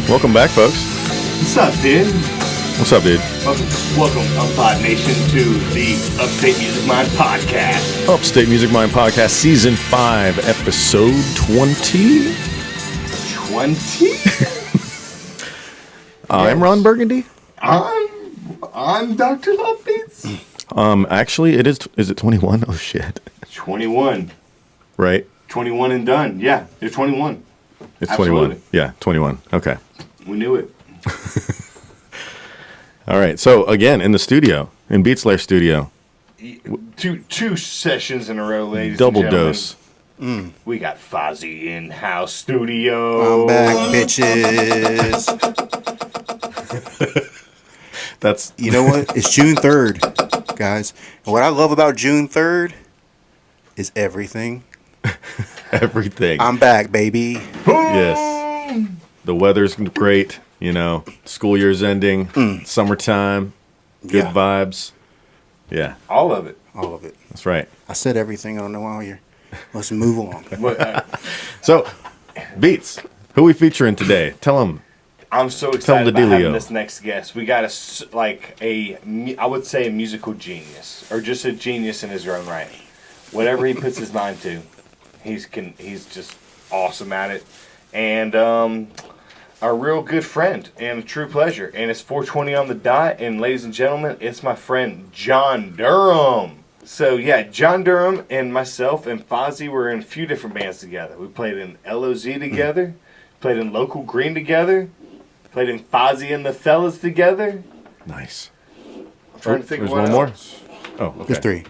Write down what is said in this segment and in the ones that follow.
Welcome back, folks. What's up, dude? What's up, dude? Welcome, UMMPod Nation, to the Upstate Music Mind Podcast. Upstate Music Mind Podcast, Season 5, Episode 20. 20? I'm Ron Burgundy. I'm Dr. Luvbeatz. Actually, is it 21? Oh, shit. 21. Right? 21 and done. Yeah, it's 21. It's Absolutely. 21. Yeah, 21. Okay. We knew it. All right. So, again, in the studio, in Beats Lair Studio. Two sessions in a row, ladies Double and gentlemen. dose. We got Fozzy in-house studio. I'm back, bitches. That's... You know what? It's June 3rd, guys. And what I love about June 3rd is everything. Everything. I'm back, baby. Yes. The weather's great. You know, school year's ending. Summertime. Good vibes. Yeah. All of it. All of it. That's right. I said everything. I don't know why you're... Let's move along. So, Beats, who we featuring today? Tell them. I'm so excited about having this next guest. We got I would say a musical genius, or just a genius in his own right. Whatever he puts his mind to, he's just awesome at it, and a real good friend and a true pleasure. And it's 4:20 on the dot, and ladies and gentlemen, it's my friend John Durham. So yeah, John Durham and myself and Fozzy were in a few different bands together. We played in L.O.Z. together, played in Local Green together, played in Fozzy and the Fellas together. Nice. I'm trying to think of one what more. else. Oh, okay. There's 3.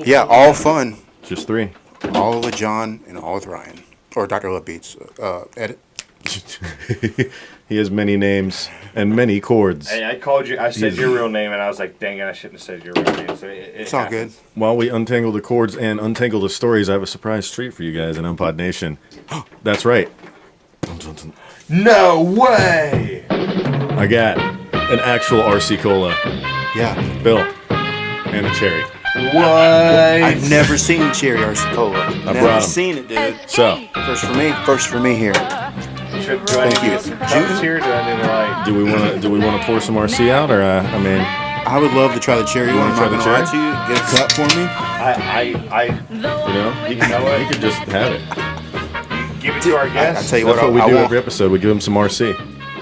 Yeah, all fun. Just 3. All with John and all with Ryan. Or Dr. Luvbeatz. Edit. He has many names and many chords. Hey, I called you. I said your real name, and I was like, "Dang it, I shouldn't have said your real name." So it's all good. While we untangle the chords and untangle the stories, I have a surprise treat for you guys in UMMPod Nation. That's right. No way! I got an actual RC Cola. Yeah. Bill. And a cherry. What? I've never seen Cherry RC Cola. I Never brought 'em. seen it, dude. So, First for me here. Do I need to get some cups here? Do I need to do we want to pour some RC out, or I would love to try the cherry one. I'm not gonna lie to you. Get a cup for me. you know what? You could just have it. Give it to our guests. I tell you That's what we I do want. every episode. We give them some RC.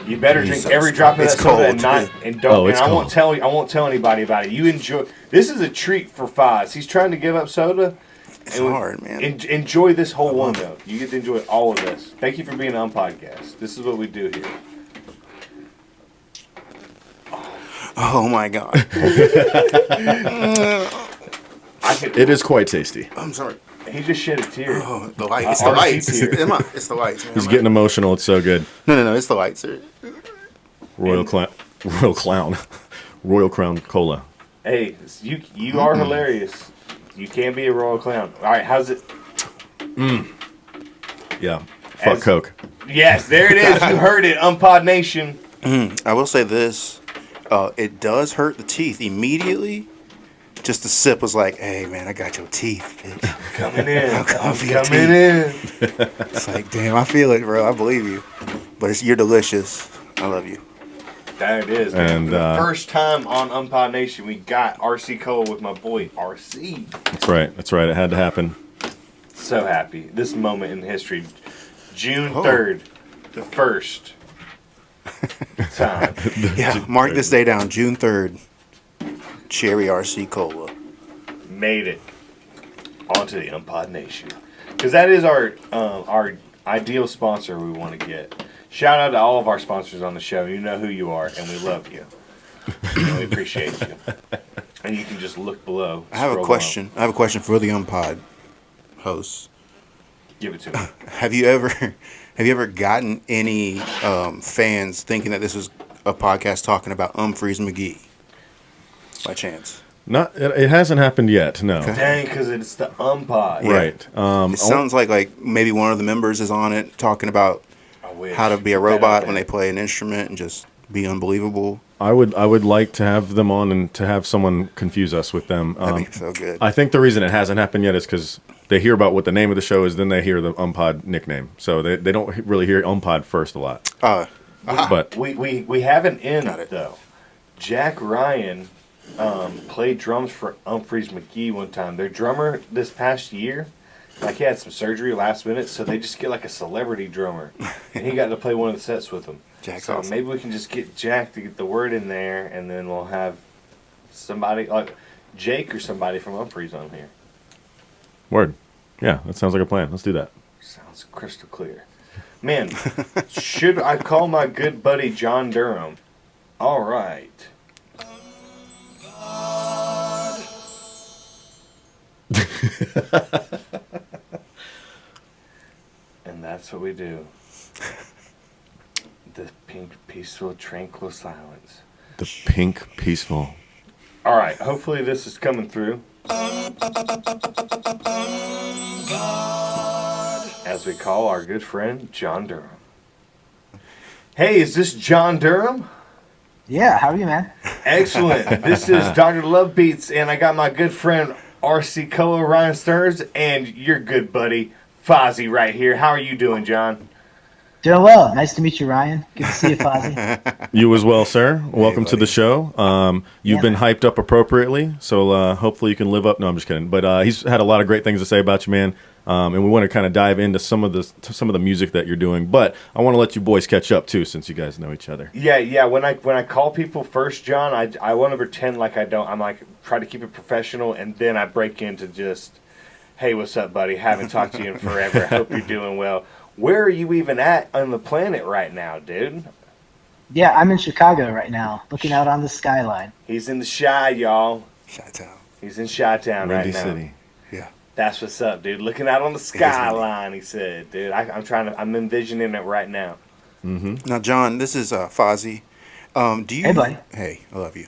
You better drink every drop of that It's soda cold, and don't. Oh, And it's I cold. won't tell anybody about it. You enjoy. This is a treat for Foz. He's trying to give up soda. It's hard, man. Enjoy this whole one though. You get to enjoy all of this. Thank you for being on podcast. This is what we do here. Oh my god. It is quite tasty. I'm sorry. He just shed a tear. Oh, the light. It's the lights. It's the lights, man. He's getting emotional. It's so good. No. It's the lights. Royal Crown Cola. Hey, you are hilarious. You can be a royal clown. All right, how's it? Yeah. Fuck Coke. Yes, there it is. You heard it, UMMPod Nation. I will say this. It does hurt the teeth immediately. Just the sip was like, hey, man, I got your teeth, bitch. Coming in. I'm coming in. It's like, damn, I feel it, bro. I believe you. But you're delicious. I love you. There it is. And for the first time on UMMPod Nation, we got RC Cola with my boy RC. That's right. It had to happen. So happy. This moment in history. June 3rd. The first time. Yeah, mark this day down. June 3rd. Cherry RC Cola. Made it onto the UMMPod Nation. Because that is our ideal sponsor we want to get. Shout out to all of our sponsors on the show. You know who you are, and we love you. And we appreciate you. And you can just look below. I have a question. I have a question for the UMPod hosts. Give it to me. Have you ever gotten any fans thinking that this was a podcast talking about Humphreys McGee by chance? Not, it hasn't happened yet. No. Okay. Dang, because it's the UMPod. Right. It sounds like maybe one of the members is on it talking about how to be a robot when they play an instrument and just be unbelievable. I would like to have them on and to have someone confuse us with them. That'd be so good. I think the reason it hasn't happened yet is because they hear about what the name of the show is, then they hear the UMPod nickname. So they don't really hear UMPod first a lot. But we have an in, though. Jack Ryan played drums for Humphreys McGee one time. Their drummer this past year, like he had some surgery last minute, so they just get like a celebrity drummer. And he got to play one of the sets with them. Jack's so awesome. Maybe we can just get Jack to get the word in there, and then we'll have somebody like Jake or somebody from Humphreys on here. Word. Yeah, that sounds like a plan. Let's do that. Sounds crystal clear. Man, should I call my good buddy John Durham? All right. And that's what we do. The pink, peaceful, tranquil silence. The pink, peaceful. All right, hopefully this is coming through. As we call our good friend, John Durham. Hey, is this John Durham? Yeah, how are you, man? Excellent. This is Dr. Luvbeatz, and I got my good friend, RC Cola, Ryan Stearns, and your good buddy, Fozzy, right here. How are you doing, John? Doing well. Nice to meet you, Ryan. Good to see you, Fozzy. You as well, sir. Welcome to the show. You've been hyped up appropriately, so hopefully you can live up. No, I'm just kidding. But he's had a lot of great things to say about you, man. And we want to kind of dive into some of the music that you're doing. But I want to let you boys catch up too, since you guys know each other. Yeah. When I call people first, John, I want to pretend like I don't. I'm like try to keep it professional, and then I break into just, hey, what's up, buddy? Haven't talked to you in forever. Hope you're doing well. Where are you even at on the planet right now, dude? Yeah, I'm in Chicago right now, looking out on the skyline. He's in the Chi, y'all. Chi-town. He's in Chi-town right now. City. Yeah. That's what's up, dude. Looking out on the skyline, he said, dude. I'm envisioning it right now. Mm-hmm. Now, John, this is Fozzy. Do you? Hey, buddy. Hey, I love you.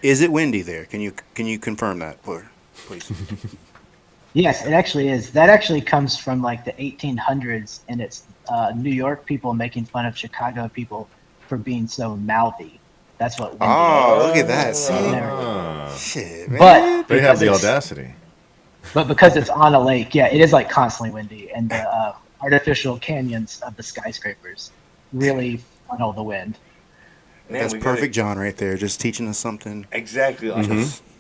Is it windy there? Can you confirm that, please? Yes, it actually is. That actually comes from like the 1800s, and it's New York people making fun of Chicago people for being so mouthy. That's what windy is. Look at that. See? Shit, man. But They have the audacity. But because it's on a lake, yeah, it is like constantly windy, and the artificial canyons of the skyscrapers really funnel the wind. Man, That's perfect, John, right there. Just teaching us something. Exactly.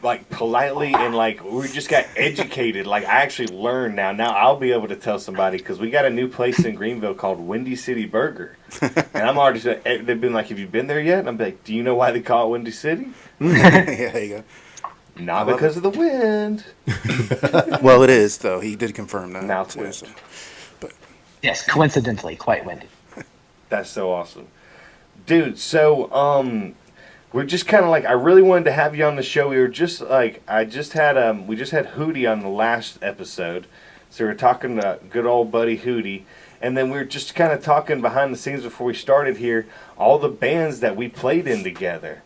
Like politely and like we just got educated. Like I actually learned now. Now I'll be able to tell somebody because we got a new place in Greenville called Windy City Burger. And I'm already, they've been like, have you been there yet? And I'm like, do you know why they call it Windy City? Yeah, there you go. Not because of the wind. Well, it is, though. He did confirm that. Mouth too, wind. so. Yes, coincidentally, quite windy. That's so awesome. Dude, so we're just kind of like, I really wanted to have you on the show. We were just like, we just had Hootie on the last episode. So we were talking to good old buddy Hootie. And then we were just kind of talking behind the scenes before we started here, all the bands that we played in together.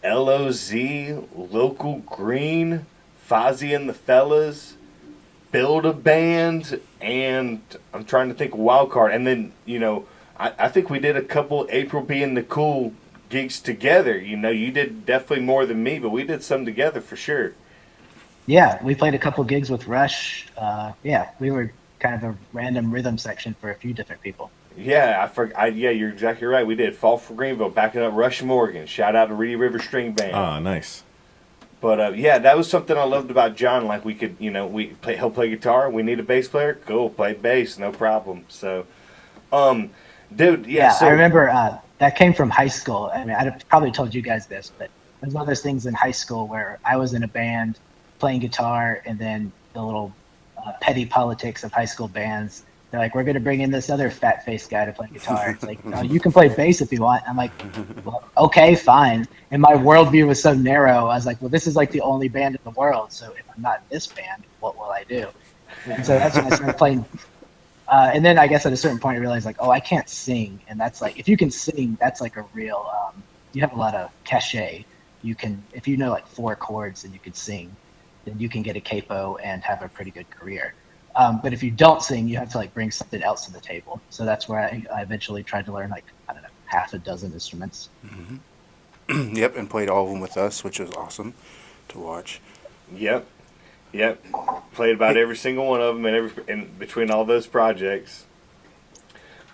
L.O.Z, Local Green, Fozzy and the Fellas, Build a Band, and I'm trying to think of Wild Card. And then, I think we did a couple April Being the Cool gigs together. You did definitely more than me, but we did some together for sure. Yeah, we played a couple gigs with Rush. We were kind of a random rhythm section for a few different people. Yeah, yeah, you're exactly right. We did Fall for Greenville, backing up Rush Morgan. Shout out to Reedy River String Band. Ah, nice. But that was something I loved about John. Like we could, he'll play guitar. We need a bass player. Cool, play bass, no problem. So, dude, yeah. So I remember that came from high school. I mean, I'd probably told you guys this, but it was one of those things in high school where I was in a band playing guitar, and then the little petty politics of high school bands they're like, we're going to bring in this other fat-faced guy to play guitar. It's like, oh, you can play bass if you want. I'm like, well, okay, fine. And my worldview was so narrow. I was like, well, this is like the only band in the world. So if I'm not in this band, what will I do? And so that's when I started playing. And then I guess at a certain point I realized like, oh, I can't sing. And that's like, if you can sing, that's like a real, you have a lot of cachet. You can, if you know like 4 chords and you can sing, then you can get a capo and have a pretty good career. But if you don't sing, you have to like bring something else to the table. So that's where I eventually tried to learn like, I don't know, half a dozen instruments. Mm-hmm. Yep, and played all of them with us, which was awesome to watch. Yep. Played about every single one of them and between all those projects.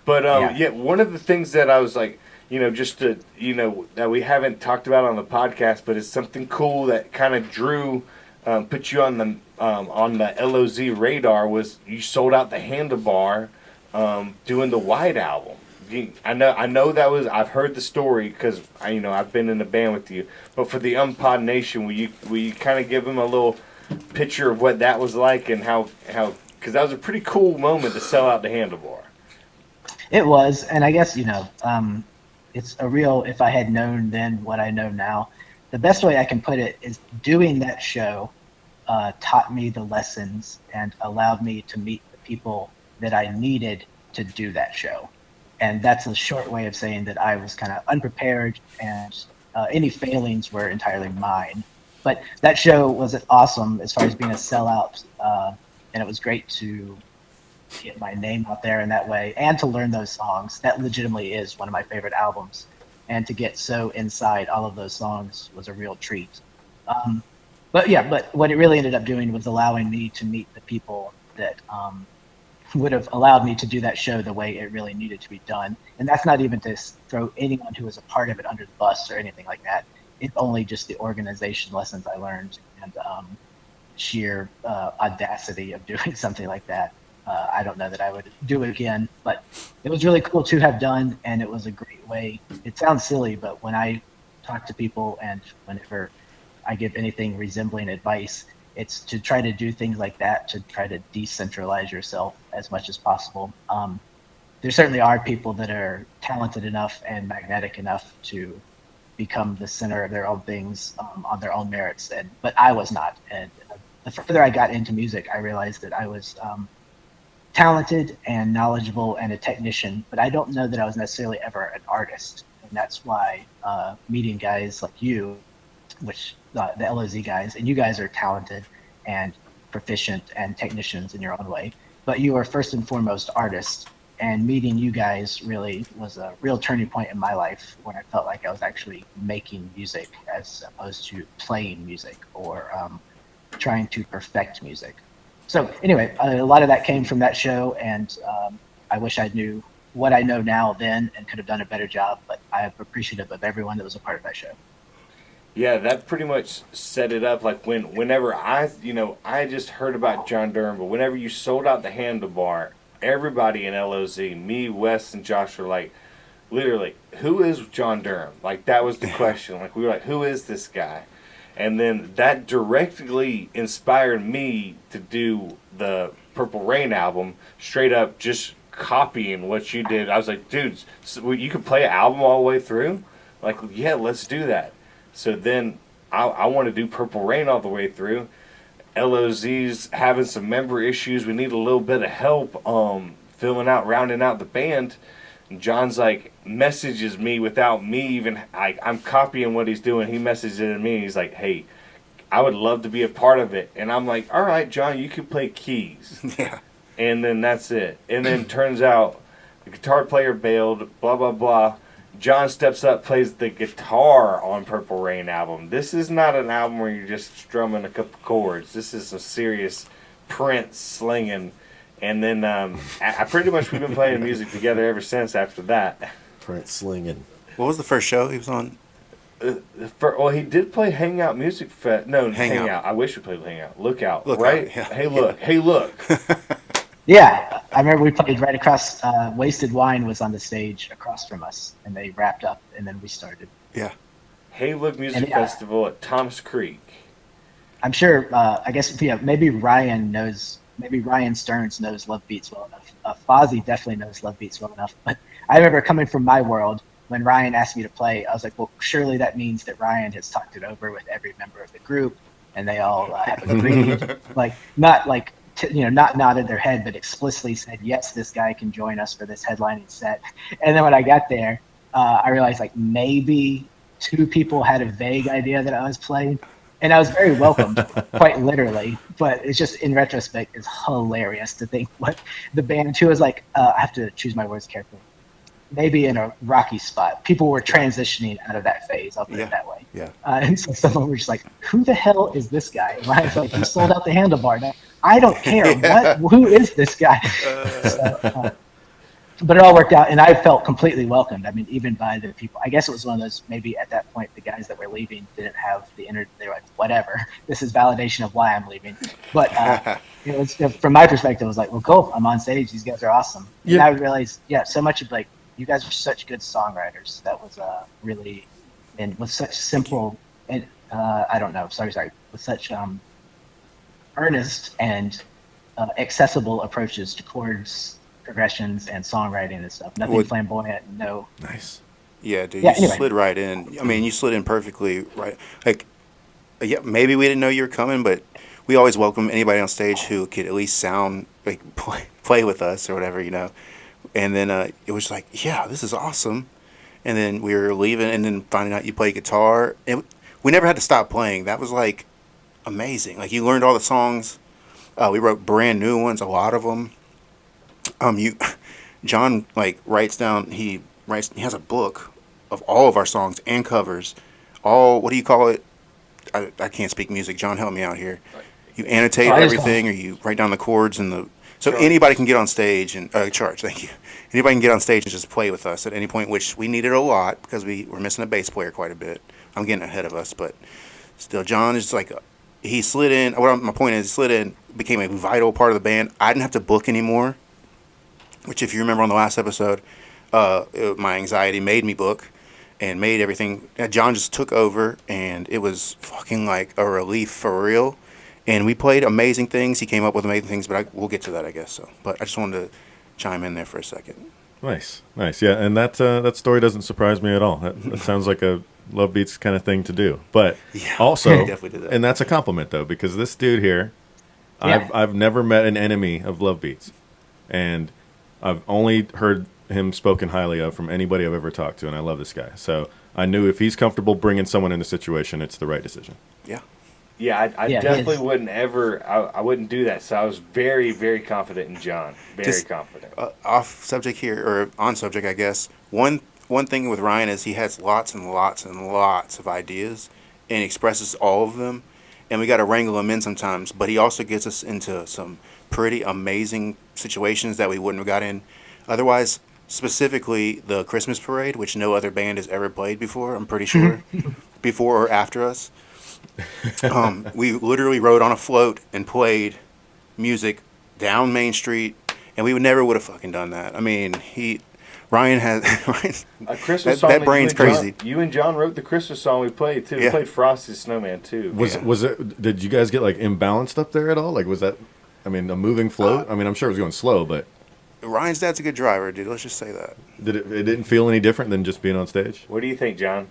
But yeah, one of the things that I was like, just to, that we haven't talked about on the podcast, but it's something cool that kind of put you on the L.O.Z radar was you sold out the Handlebar doing the White album. I know that was, I've heard the story because I've been in the band with you. But for the UMMPod Nation, will you kind of give them a little picture of what that was like and how because that was a pretty cool moment to sell out the Handlebar. It was, and I guess it's a real, if I had known then what I know now, the best way I can put it is doing that show taught me the lessons and allowed me to meet the people that I needed to do that show. And that's a short way of saying that I was kind of unprepared and any failings were entirely mine. But that show was awesome as far as being a sellout, and it was great to get my name out there in that way and to learn those songs. That legitimately is one of my favorite albums. And to get so inside all of those songs was a real treat. But what it really ended up doing was allowing me to meet the people that would have allowed me to do that show the way it really needed to be done. And that's not even to throw anyone who was a part of it under the bus or anything like that. It's only just the organization lessons I learned and sheer audacity of doing something like that. I don't know that I would do it again, but it was really cool to have done, and it was a great way. It sounds silly, but when I talk to people and whenever I give anything resembling advice, it's to try to do things like that, to try to decentralize yourself as much as possible. There certainly are people that are talented enough and magnetic enough to become the center of their own things on their own merits, but I was not. And the further I got into music, I realized that I was talented and knowledgeable and a technician, but I don't know that I was necessarily ever an artist. And that's why meeting guys like you, which the L.O.Z guys, and you guys are talented and proficient and technicians in your own way, but you are first and foremost artists. And meeting you guys really was a real turning point in my life when I felt like I was actually making music as opposed to playing music or trying to perfect music. So anyway, a lot of that came from that show, and I wish I knew what I know now then and could have done a better job, but I'm appreciative of everyone that was a part of that show. Yeah, that pretty much set it up. Like whenever I just heard about John Durham, but whenever you sold out the Handlebar, everybody in L.O.Z, me, Wes, and Josh were like, literally, who is John Durham? Like, that was the question. Like, we were like, who is this guy? And then that directly inspired me to do the Purple Rain album, straight up just copying what you did. I was like, dude, so you could play an album all the way through? Like, yeah, let's do that. So then I want to do Purple Rain all the way through. L.O.Z's having some member issues. We need a little bit of help rounding out the band. And John's like, messages me without me even, I'm copying what he's doing. He messages it to me. He's like, hey, I would love to be a part of it. And I'm like, all right, John, you can play keys. Yeah. And then that's it. And then turns out the guitar player bailed, blah, blah, blah. John steps up, plays the guitar on Purple Rain album. This is not an album where you're just strumming a couple chords. This is some serious Prince slinging. And then I pretty much we've been playing music together ever since after that. Prince slinging. What was the first show he was on? Well, he did play Hangout Music Fest. No, Hangout. I wish we played Hangout. Lookout, Lookout, right? yeah. Hey, look. Hey, look. Yeah, I remember we played right across. Wasted Wine was on the stage across from us, and they wrapped up, and then we started. Yeah. Hey, Look Music Festival at Thomas Creek. I'm sure. I guess maybe Ryan knows maybe Ryan Stearns knows Luvbeatz well enough. Fozzy definitely knows Luvbeatz well enough. But I remember coming from my world, when Ryan asked me to play, I was like, well, surely that means that Ryan has talked it over with every member of the group, and they all have agreed. Like, not like, not nodded their head, but explicitly said, yes, this guy can join us for this headlining set. And then when I got there, I realized like maybe 2 people had a vague idea that I was playing. And I was very welcomed, quite literally. But it's just, in retrospect, it's hilarious to think what the band, who was like, I have to choose my words carefully, maybe in a rocky spot. People were transitioning out of that phase, I'll put it that way. Yeah. And so someone was just like, who the hell is this guy? And Ryan's like, he sold out the handlebar. Now, I don't care. Who is this guy? But it all worked out, and I felt completely welcomed. I mean, even by the people. I guess it was one of those, maybe at that point, the guys that were leaving didn't have the inner. They were like, whatever. This is validation of why I'm leaving. But it was, from my perspective, it was like, well, cool. I'm on stage. These guys are awesome. Yeah. And I realized, so much of like, you guys are such good songwriters. That was really, and with such simple, and I don't know, sorry, with such earnest and accessible approaches to chords, progressions, and songwriting and stuff. Nothing flamboyant, no. Nice. Yeah, dude, you slid right in. I mean, you slid in perfectly, right? Like, maybe we didn't know you were coming, but we always welcome anybody on stage who could at least sound, like, play with us or whatever, And then it was like, yeah, this is awesome. And then we were leaving, and then finding out you play guitar. We never had to stop playing. That was, like, amazing. Like, you learned all the songs. We wrote brand new ones, a lot of them. John, like, writes down, he has a book of all of our songs and covers. What do you call it? I can't speak music. John, help me out here. You annotate everything, or you write down the chords and the... So anybody can get on stage and charge. Thank you. Anybody can get on stage and just play with us at any point, which we needed a lot because we were missing a bass player quite a bit. I'm getting ahead of us, but still, John is like he slid in. My point is, he slid in, became a vital part of the band. I didn't have to book anymore, which, if you remember on the last episode, my anxiety made me book and made everything. John just took over, and it was fucking like a relief for real. And we played amazing things. He came up with amazing things, but we'll get to that, I guess. So, but I just wanted to chime in there for a second. Nice. Yeah, and that story doesn't surprise me at all. That sounds like a Luvbeatz kind of thing to do. But also, definitely did that. And that's a compliment though, because this dude here, I've never met an enemy of Luvbeatz, and I've only heard him spoken highly of from anybody I've ever talked to, and I love this guy. So I knew if he's comfortable bringing someone in the situation, it's the right decision. Yeah. Yeah, I definitely wouldn't ever. I wouldn't do that. So I was very, very confident in John. Very confident. Off subject here, or on subject, I guess. One thing with Ryan is he has lots and lots and lots of ideas, and expresses all of them, and we got to wrangle them in sometimes. But he also gets us into some pretty amazing situations that we wouldn't have got in otherwise. Specifically, the Christmas parade, which no other band has ever played before. I'm pretty sure, before or after us. We literally rode on a float and played music down Main Street, and we would have fucking done that. I mean, Ryan has a Christmas song. That brain's crazy. You and John wrote the Christmas song we played too. We played Frosty Snowman too. Was it? Did you guys get like imbalanced up there at all? Like, was that? I mean, a moving float. I mean, I'm sure it was going slow, but Ryan's dad's a good driver, dude. Let's just say that. It didn't feel any different than just being on stage? What do you think, John?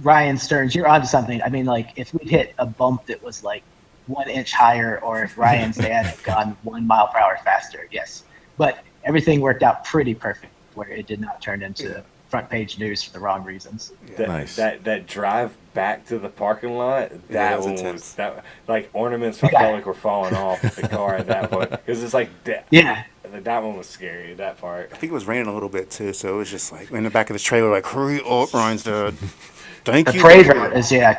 Ryan Stearns, you're onto something. I mean, like, if we hit a bump that was like 1 inch higher, or if Ryan's dad had gone 1 mile per hour faster, yes. But everything worked out pretty perfect, where it did not turn into front page news for the wrong reasons. Nice. That drive back to the parking lot, that one intense. Was like ornaments. I felt like were falling off the car at that point, because it's like that one was scary. That part. I think it was raining a little bit too, so it was just like in the back of this trailer, like, hurry up, Ryan's dad. Thank you. A parade route is a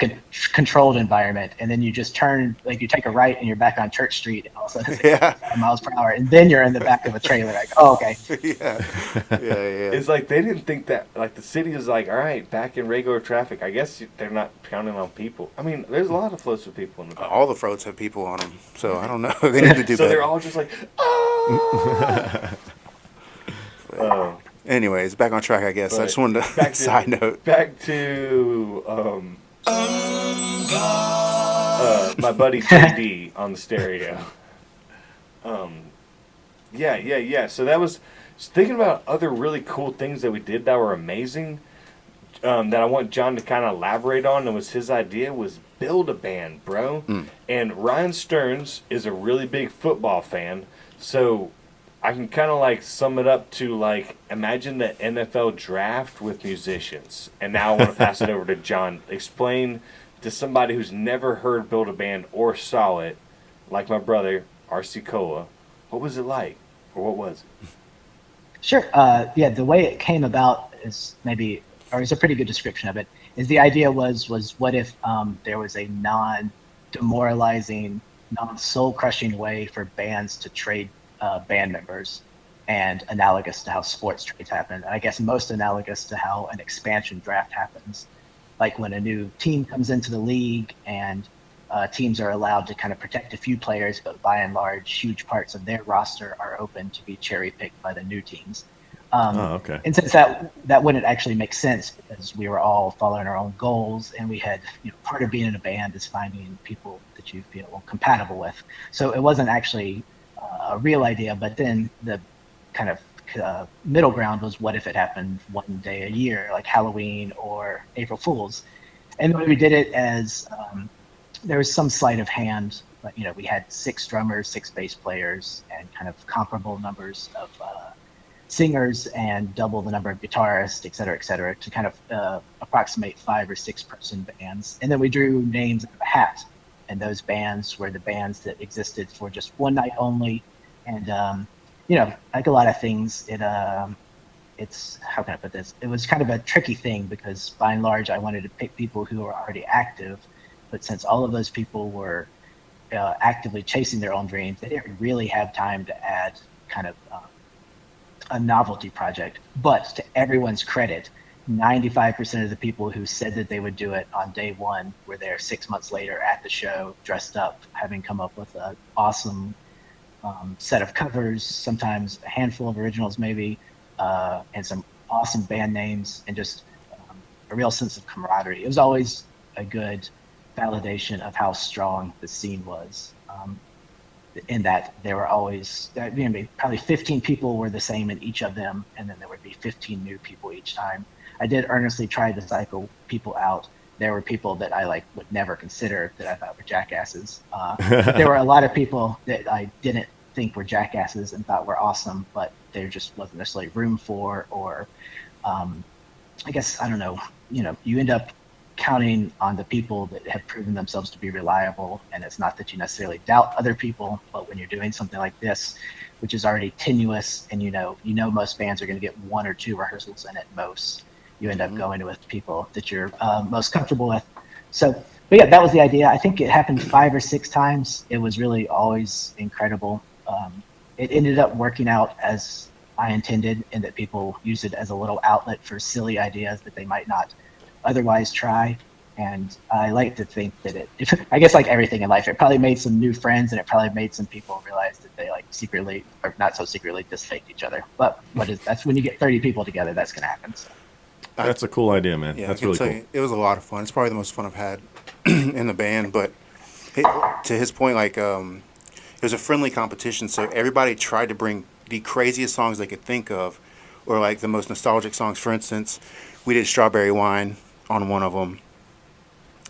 controlled environment, and then you just turn, like, you take a right and you're back on Church Street, and all of a sudden it's 5 miles per hour, and then you're in the back of a trailer. Like, oh, okay. Yeah. It's like they didn't think that. Like, the city was like, all right, back in regular traffic. I guess they're not counting on people. I mean, there's a lot of floats with people in the back. All the floats have people on them, so I don't know. They need to do so better. They're all just like, oh. Anyways, back on track, I guess. I just wanted to side note. Back to my buddy JD on the stereo. Yeah. So that was thinking about other really cool things that we did that were amazing. That I want John to kind of elaborate on, and was his idea, was build a band, bro. And Ryan Stearns is a really big football fan, so I can kind of like sum it up to like, imagine the NFL draft with musicians. And now I want to pass it over to John. Explain to somebody who's never heard Build a Band or saw it, like my brother RC Cola, what was it like, or what was it? Sure. Yeah, the way it came about is maybe, or is a pretty good description of it, is the idea was what if there was a non-demoralizing, non-soul-crushing way for bands to trade band members, and analogous to how sports trades happen. I guess most analogous to how an expansion draft happens. Like when a new team comes into the league and teams are allowed to kind of protect a few players, but by and large, huge parts of their roster are open to be cherry-picked by the new teams. Okay. And since that wouldn't actually make sense, because we were all following our own goals, and we had, part of being in a band is finding people that you feel compatible with. So it wasn't actually a real idea, but then the kind of middle ground was, what if it happened one day a year, like Halloween or April Fool's? And we did it as there was some sleight of hand, but we had 6 drummers, 6 bass players, and kind of comparable numbers of singers and double the number of guitarists, et cetera, to kind of approximate 5 or 6 person bands. And then we drew names out of a hat, and those bands were the bands that existed for just one night only. And like a lot of things, it's, how can I put this? It was kind of a tricky thing, because by and large I wanted to pick people who were already active, but since all of those people were actively chasing their own dreams, they didn't really have time to add kind of a novelty project. But to everyone's credit, 95% of the people who said that they would do it on day one were there 6 months later at the show, dressed up, having come up with an awesome set of covers, sometimes a handful of originals maybe, and some awesome band names, and just a real sense of camaraderie. It was always a good validation of how strong the scene was. In that there were always, probably 15 people were the same in each of them, and then there would be 15 new people each time. I did earnestly try to cycle people out. There were people that I would never consider that I thought were jackasses. There were a lot of people that I didn't think were jackasses and thought were awesome, but there just wasn't necessarily room for, or I guess, I don't know, you end up counting on the people that have proven themselves to be reliable. And it's not that you necessarily doubt other people, but when you're doing something like this, which is already tenuous, and most bands are going to get 1 or 2 rehearsals in at most, you end up going with people that you're most comfortable with. So, but yeah, that was the idea. I think it happened 5 or 6 times. It was really always incredible. It ended up working out as I intended, in that people use it as a little outlet for silly ideas that they might not otherwise try. And I like to think that I guess like everything in life, it probably made some new friends, and it probably made some people realize that they secretly, or not so secretly, just faked each other. But that's when you get 30 people together, that's going to happen. So. That's a cool idea, man. Yeah, that's really cool. It was a lot of fun. It's probably the most fun I've had in the band. But to his point, it was a friendly competition, so everybody tried to bring the craziest songs they could think of, or the most nostalgic songs. For instance, we did Strawberry Wine on one of them,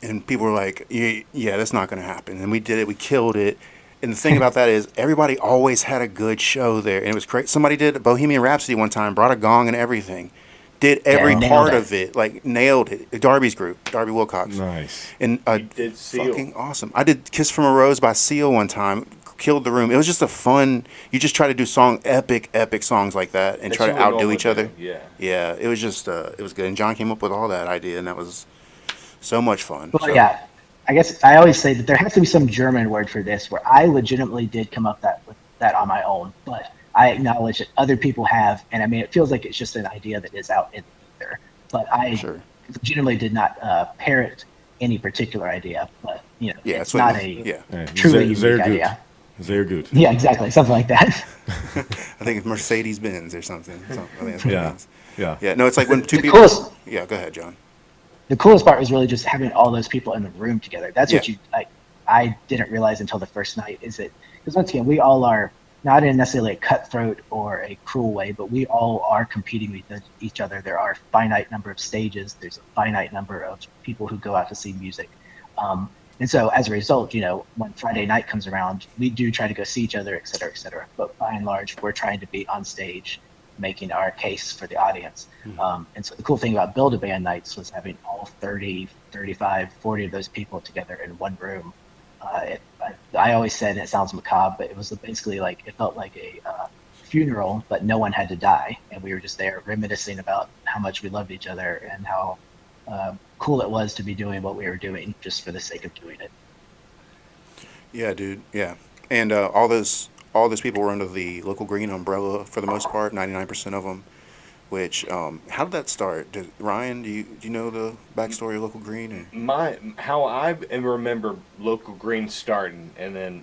and people were like, yeah, that's not going to happen. And we did it. We killed it. And the thing about that is everybody always had a good show there, and it was great. Somebody did Bohemian Rhapsody one time, brought a gong and everything, did every part of it, nailed it. Darby's group, Darby Wilcox. Nice. And did Seal. Fucking awesome. I did Kiss from a Rose by Seal one time, killed the room. It was just you just try to do epic songs like that, and try to outdo each other. Yeah, it was just, it was good. And John came up with all that idea, and that was so much fun. Well, yeah, I guess I always say that there has to be some German word for this, where I legitimately did come up with that on my own, but I acknowledge that other people have, and it feels like it's just an idea that is out in there. But I legitimately did not parrot any particular idea, but it's not a truly unique idea. Sehr gut. Yeah, exactly, something like that. I think it's Mercedes-Benz or something. I think that's what it means. Yeah. No, it's like when 2 people. Yeah, go ahead, John. The coolest part was really just having all those people in the room together. That's what I I didn't realize until the first night is that, because once again, we all are not in necessarily a cutthroat or a cruel way, but we all are competing with each other. There are a finite number of stages. There's a finite number of people who go out to see music. And so as a result, when Friday night comes around, we do try to go see each other, et cetera, et cetera. But by and large, we're trying to be on stage making our case for the audience. And so the cool thing about Build-A-Band nights was having all 30, 35, 40 of those people together in one room. I always said, and it sounds macabre, but it was basically like, it felt like a funeral, but no one had to die. And we were just there reminiscing about how much we loved each other and how cool it was to be doing what we were doing just for the sake of doing it. Yeah, dude. Yeah, and all those people were under the Local Green umbrella for the most part, 99% of them. Which how did that start? Ryan, do you know the backstory of Local Green? Or? How I remember Local Green starting, and then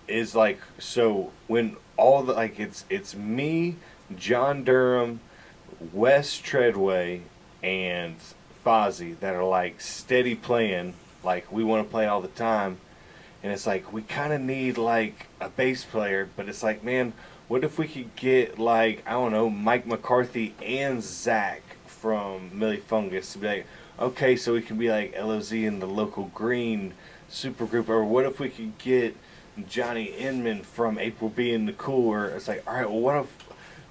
is like, so when all the like it's me, John Durham, Wes Treadway, and Fozzy that are like steady playing, like we want to play all the time, and it's like we kind of need like a bass player, but it's like, man, what if we could get like, I don't know, Mike McCarthy and Zach from Millie Fungus to be like, okay, so we can be like L.O.Z and the Local Green supergroup, or what if we could get Johnny Inman from April B and the Cooler? It's like, all right, well,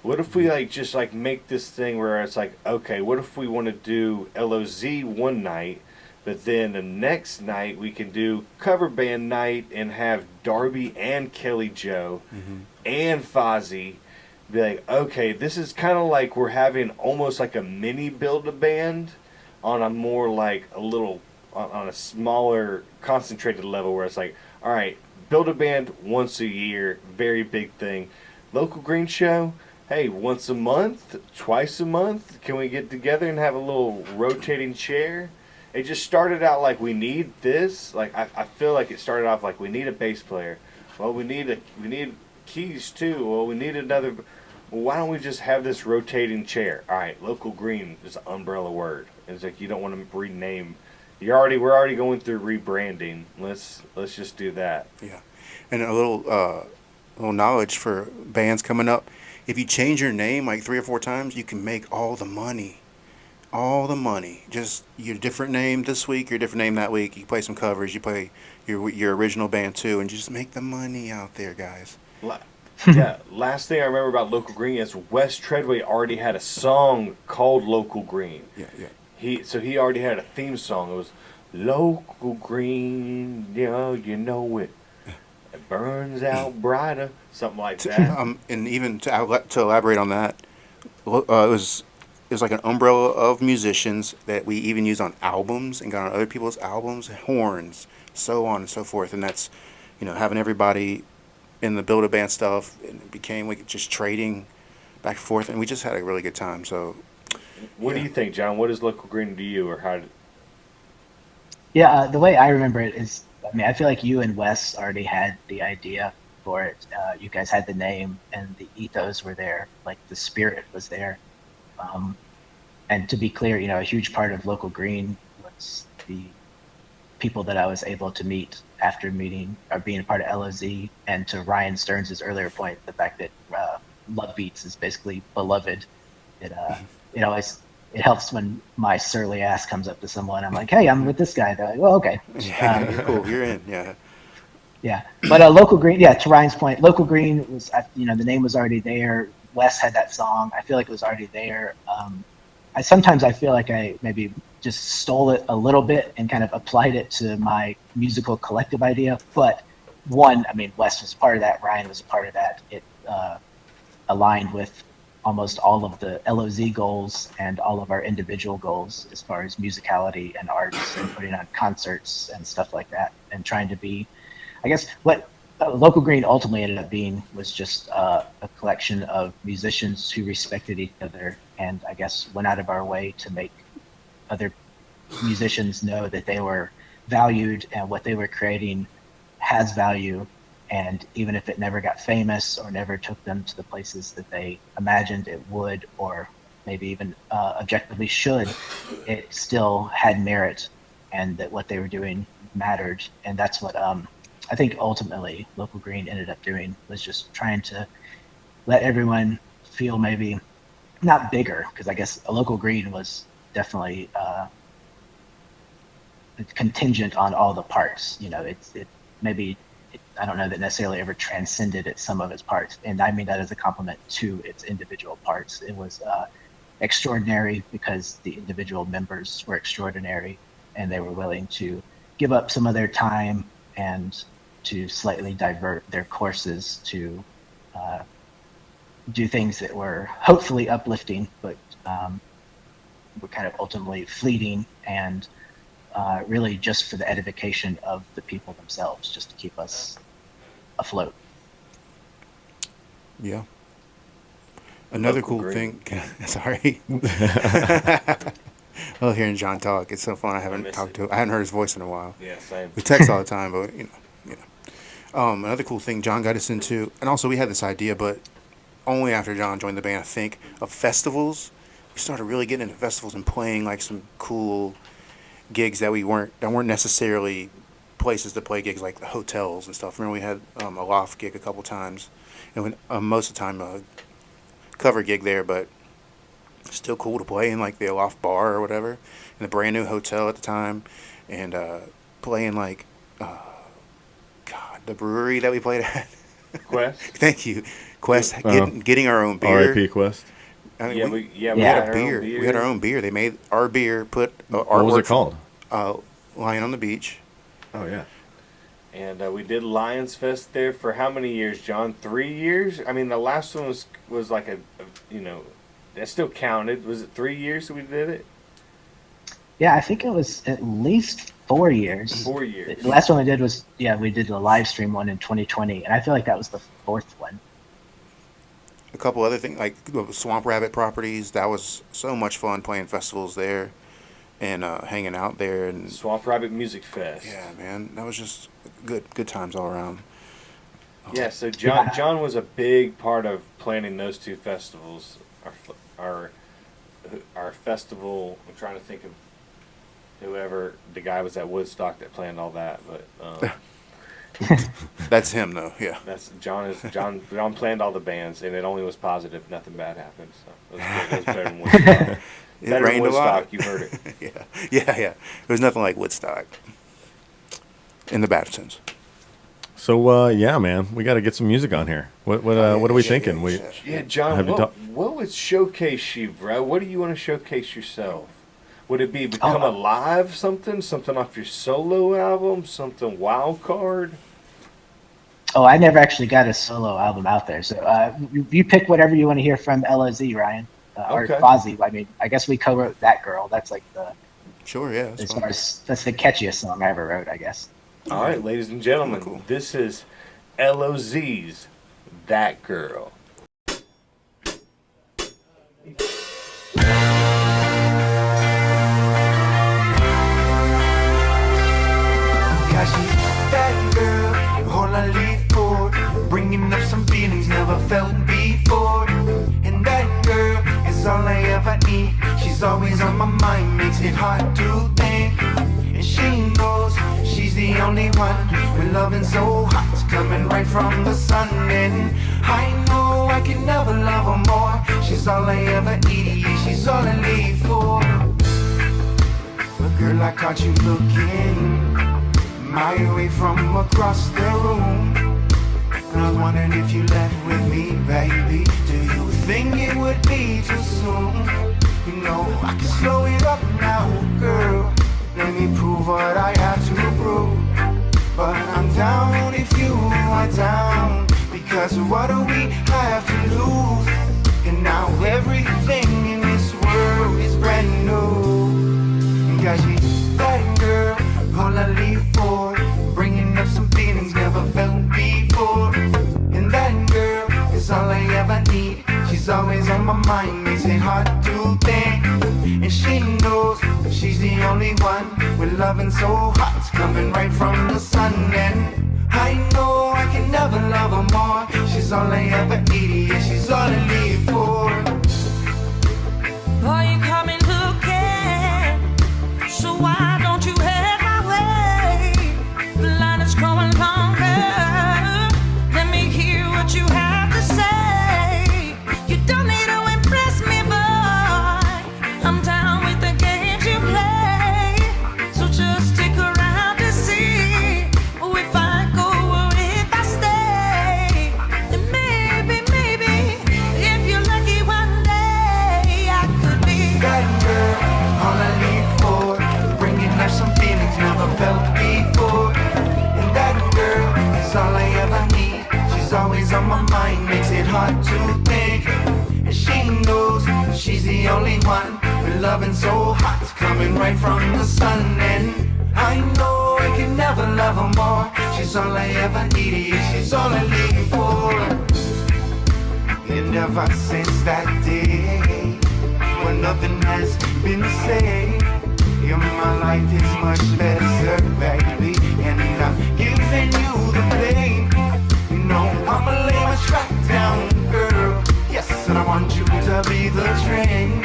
what if we like just like make this thing where it's like, okay, what if we want to do L.O.Z one night, but then the next night we can do cover band night and have Darby and Kelly Joe and Fozzy be like, okay, this is kind of like we're having almost like a mini Build-A-Band on a more like a little, on a smaller concentrated level where it's like, all right, Build-A-Band once a year, very big thing. Local Green Show, hey, once a month, twice a month, can we get together and have a little rotating chair? It just started out like we need this. Like I feel like it started off like we need a bass player. Well, we need keys too. Well, we need another. Well, why don't we just have this rotating chair? All right, Local Green is an umbrella word. It's like you don't want to rename. We're already going through rebranding. Let's just do that. Yeah, and a little knowledge for bands coming up. If you change your name like 3 or 4 times, you can make all the money. All the money. Just your different name this week, your different name that week. You play some covers. You play your original band too, and just make the money out there, guys. Yeah. Last thing I remember about Local Green is Wes Treadway already had a song called Local Green. Yeah. He already had a theme song. It was Local Green, yeah, you know it. It burns out brighter, something like that. And even to elaborate on that, it was like an umbrella of musicians that we even use on albums and got on other people's albums, horns, so on and so forth. And that's, having everybody in the Build-A-Band stuff, and it became like just trading back and forth, and we just had a really good time. So, what do you think, John? What is Local Green to you, or how did? Yeah, the way I remember it is, I feel like you and Wes already had the idea for it. You guys had the name, and the ethos were there, like the spirit was there. And to be clear, a huge part of Local Green was the people that I was able to meet after meeting or being a part of L.O.Z. And to Ryan Stearns' earlier point, the fact that Luvbeatz is basically beloved. It helps when my surly ass comes up to someone. I'm like, hey, I'm with this guy. They're like, well, okay. You're cool. You're in. Yeah. Yeah. But Local Green, to Ryan's point, Local Green was, the name was already there. Wes had that song. I feel like it was already there. Sometimes I feel like I maybe just stole it a little bit and kind of applied it to my musical collective idea. But Wes was part of that. Ryan was a part of that. It aligned with almost all of the L.O.Z goals and all of our individual goals as far as musicality and arts and putting on concerts and stuff like that, and trying to be, I guess, what Local Green ultimately ended up being was just a collection of musicians who respected each other, and I guess went out of our way to make other musicians know that they were valued and what they were creating has value. And even if it never got famous or never took them to the places that they imagined it would, or maybe even objectively should, it still had merit, and that what they were doing mattered. And that's what I think ultimately Local Green ended up doing was just trying to let everyone feel maybe not bigger, because I guess a Local Green was definitely contingent on all the parts. You know, I don't know that necessarily ever transcended its some of its parts, and I mean that as a compliment to its individual parts. It was extraordinary because the individual members were extraordinary, and they were willing to give up some of their time and to slightly divert their courses to do things that were hopefully uplifting, but were kind of ultimately fleeting and really just for the edification of the people themselves, just to keep us afloat. Yeah. Another Local cool Green. thing. Sorry. I love hearing John talk. It's so fun. I haven't heard his voice in a while. Yeah, same. We text all the time, but another cool thing John got us into, and also we had this idea, but only after John joined the band, I think, of festivals. We started really getting into festivals and playing like some cool gigs that weren't necessarily places to play gigs, like the hotels and stuff. Remember we had a loft gig a couple times, and most of the time a cover gig there, but still cool to play in like the loft bar or whatever, in a brand new hotel at the time, and playing like the brewery that we played at. Quest. Thank you, Quest. Getting our own beer. R.I.P. Quest. I mean, we had had a our beer. own beer. We had our own beer. They made our beer. Put What was it called? Lion on the Beach. Oh yeah. And we did Lions Fest there for how many years, John? 3 years? I mean, the last one was like that still counted. Was it 3 years that we did it? Yeah, I think it was at least 4 years. 4 years. The last one we did was, we did the live stream one in 2020, and I feel like that was the fourth one. A couple other things, like the Swamp Rabbit properties. That was so much fun playing festivals there and hanging out there. And Swamp Rabbit Music Fest. Yeah, man, that was just good times all around. Yeah, so John was a big part of planning those two festivals. Our festival, I'm trying to think of whoever the guy was at Woodstock that planned all that, but that's him though. Yeah, that's John planned all the bands, and it only was positive. Nothing bad happened. So it was better than Woodstock. It better rained than Woodstock, a lot. You heard it. yeah. There's nothing like Woodstock in the bad sense. So yeah, man, we got to get some music on here. What are we thinking? John, what would showcase you, bro? What do you want to showcase yourself? Would it be become a live something off your solo album, something wild card? Oh, I never actually got a solo album out there, so you pick whatever you want to hear from L.O.Z, Ryan, or Fozzy. I mean, I guess we co-wrote That Girl. That's like the that's the catchiest song I ever wrote, I guess. All right, ladies and gentlemen, This is L.O.Z's That Girl. Bringing up some feelings never felt before. And that girl is all I ever need. She's always on my mind, makes it hard to think. And she knows she's the only one. We're loving so hot, it's coming right from the sun. And I know I can never love her more. She's all I ever need, yeah, she's all I live for. But girl, I caught you looking my way from across the room. I was wondering if you left with me, baby. Do you think it would be too soon? You know, I can slow it up now, girl. Let me prove what I have to prove. But I'm down if you are down, because what do we have to lose? And now everything in this world is brand new. Got you, that girl, all I live for. Bringing up some feelings never felt before. And that girl is all I ever need. She's always on my mind, makes it hard to think. And she knows she's the only one. We're loving so hot, it's coming right from the sun. And I know I can never love her more. She's all I ever need, yeah, she's all I live for. Boy, you come in looking, so why don't you have my way? The line is growing longer. always on my mind, makes it hard to think. And she knows she's the only one with loving so hot, coming right from the sun. And I know I can never love her more. She's all I ever needed, she's all I live for. And ever since that day, when nothing has been said, yeah, my life is much better, baby. And I'm giving you the blame. You know I'ma lay my track down, girl. Yes, and I want you to be the train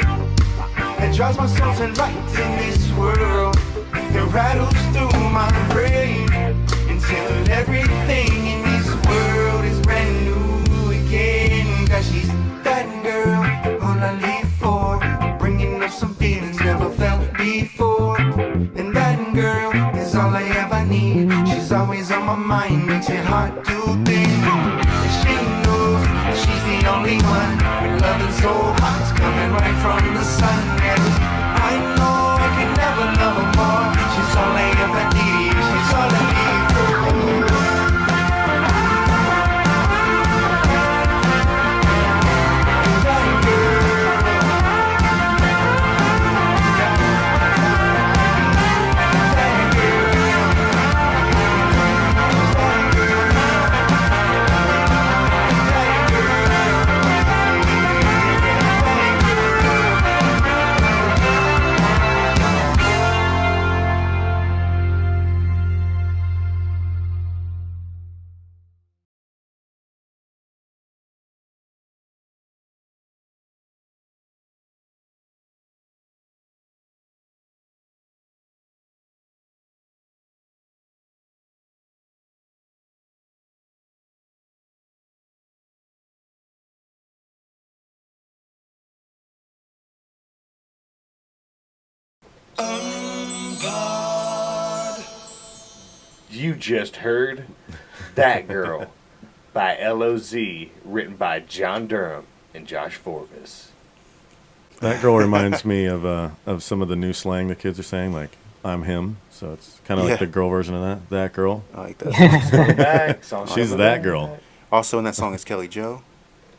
that drives my soul to light in this world. It rattles through my brain until everything in this world is brand new again. Cause she's that girl, all I live for, bringing up some feelings never felt before. And that girl is all I ever need. She's always on my mind, makes it hard to think. And she knows she's the only one with loving so hot, coming right from the sun. And I know I can never love her more. She's all I ever need, she's all I need for. You just heard That Girl by L.O.Z, written by John Durham and Josh Forbes. That girl reminds me of some of the new slang the kids are saying, like "I'm him." So it's kind of like the girl version of that. That girl. I like that. She's that girl. Also in that song is Kelly Joe.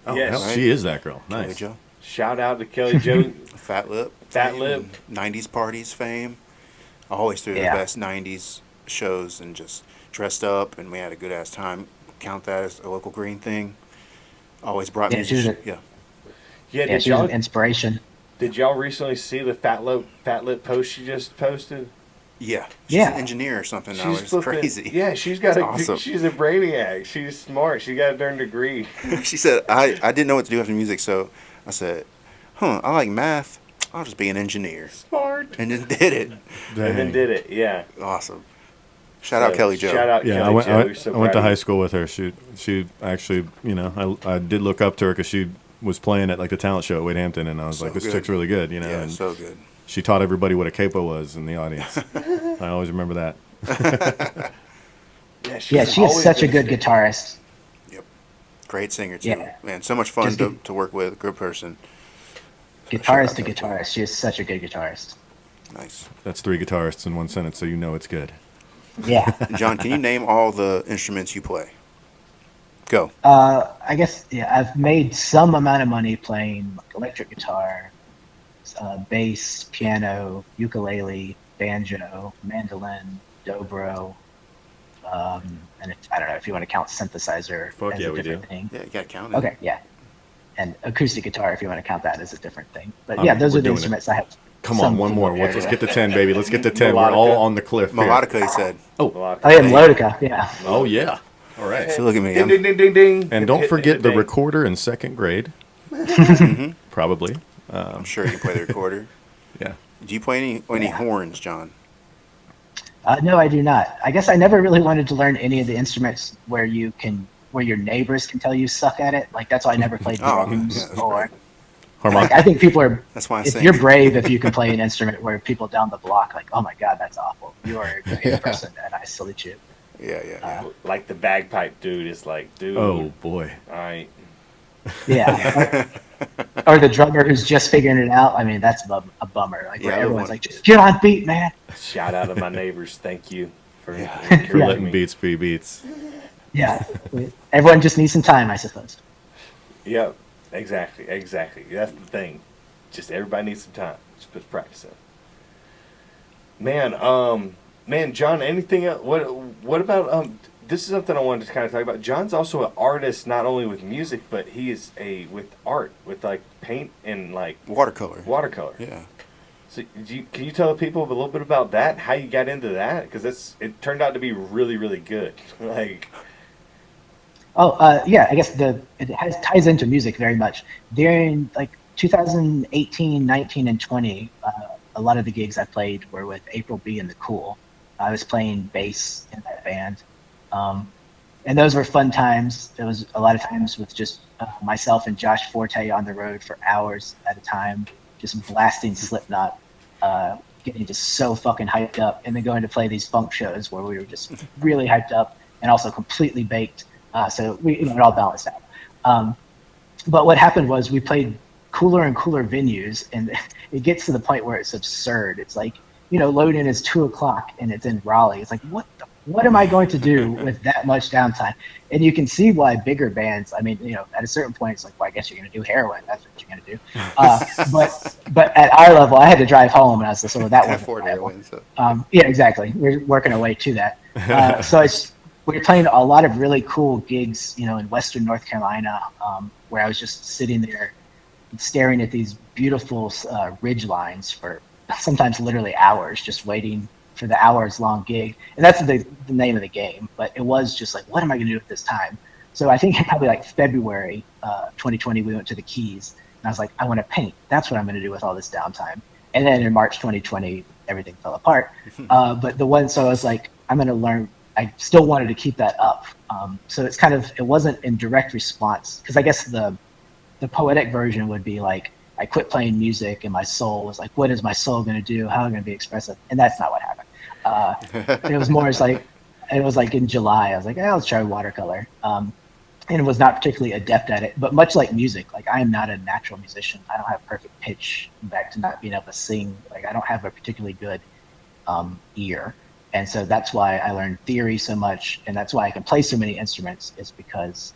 Oh, Yes. hell, she is that girl. Kelly Nice. Joe. Shout out to Kelly Joe. Fat Lip. Fat Lip. 90s parties fame. I always threw the best 90s shows and just dressed up, and we had a good ass time. Count that as a local green thing. Always brought music. Yeah, Did she was y'all an inspiration. did y'all recently see the Fat Lip post she just posted? Yeah. She's an engineer or something now. It's crazy. Yeah, she's got awesome. She's a brainiac. She's smart. She got a darn degree. She said, I didn't know what to do after music, so I said, I like math. I'll just be an engineer. Smart. And then did it. And then did it. Yeah. Awesome. Shout out Kelly Joe. Shout out Yeah, Kelly Joe. I went to high school with her. She actually, I did look up to her because she was playing at like the talent show at Wade Hampton, and I was like, this chick's really good, Yeah, and so good. she taught everybody what a capo was in the audience. I always remember that. She is such a good guitarist. Yep. Great singer too. Yeah. Man, so much fun to work with. Good person. Guitarist to guitarist. She is such a good guitarist. Nice. That's 3 guitarists in one sentence, so you know it's good. Yeah. John, can you name all the instruments you play? Go. I guess, I've made some amount of money playing like electric guitar, bass, piano, ukulele, banjo, mandolin, dobro, and I don't know if you want to count synthesizer Fuck as yeah, a we different do. thing. Yeah, you gotta count it. Okay, yeah. And acoustic guitar, if you want to count that as a different thing. But those we're are the doing instruments I have. Come on, one more. Let's get to 10, baby. Let's get to 10. We're all on the cliff here. Melodica, he said. Oh yeah, melodica, yeah. Oh, yeah. All right. So look at me. Ding, ding, ding, ding, ding. And don't forget the recorder in 2nd grade. Probably. I'm sure you can play the recorder. Yeah. Do you play any horns, John? No, I do not. I guess I never really wanted to learn any of the instruments where your neighbors can tell you suck at it. Like that's why I never played drums or. Like, I think people are. That's why you're brave if you can play an instrument where people down the block like, oh my god, that's awful. You are a great person, and I salute you. Yeah. Like the bagpipe dude is like, dude. Oh boy. All right. Yeah. or the drummer who's just figuring it out. I mean, that's a bummer. Like where everyone's like, just get on beat, man. Shout out to my neighbors. Thank you for letting beats be beats. Yeah, everyone just needs some time, I suppose. Yep, exactly. That's the thing. Just everybody needs some time. Just put practice in. Man, John, anything else? What about this is something I wanted to kind of talk about. John's also an artist, not only with music, but he is with art, with like paint and like Watercolor. Yeah. So, can you tell people a little bit about that? How you got into that? Because it turned out to be really, really good. Like, Yeah, I guess ties into music very much. During like 2018, 19, and 20, a lot of the gigs I played were with April B and the Cool. I was playing bass in that band. And those were fun times. There was a lot of times with just myself and Josh Forte on the road for hours at a time, just blasting Slipknot, getting just so fucking hyped up, and then going to play these funk shows where we were just really hyped up and also completely baked. So it all balanced out. But what happened was we played cooler and cooler venues, and it gets to the point where it's absurd. It's like, load in is 2:00 and it's in Raleigh. It's like, what am I going to do with that much downtime? And you can see why bigger bands, at a certain point, it's like, well, I guess you're going to do heroin. That's what you're going to do. But at our level, I had to drive home, and I was like, so that wasn't heroin. So. Yeah, exactly. We're working our way to that. So we were playing a lot of really cool gigs, in Western North Carolina, where I was just sitting there staring at these beautiful ridge lines for sometimes literally hours, just waiting for the hours-long gig. And that's the name of the game. But it was just like, what am I going to do with this time? So I think probably like February 2020, we went to the Keys. And I was like, I want to paint. That's what I'm going to do with all this downtime. And then in March 2020, everything fell apart. So I was like, I'm going to learn. I still wanted to keep that up. So it wasn't in direct response, because I guess the poetic version would be like, I quit playing music and my soul was like, what is my soul going to do? How am I going to be expressive? And that's not what happened. It was more like in July, I was like, let's try watercolor. And was not particularly adept at it, but much like music, like I am not a natural musician. I don't have perfect pitch, back to not being able to sing. Like I don't have a particularly good ear. And so that's why I learned theory so much, and that's why I can play so many instruments, is because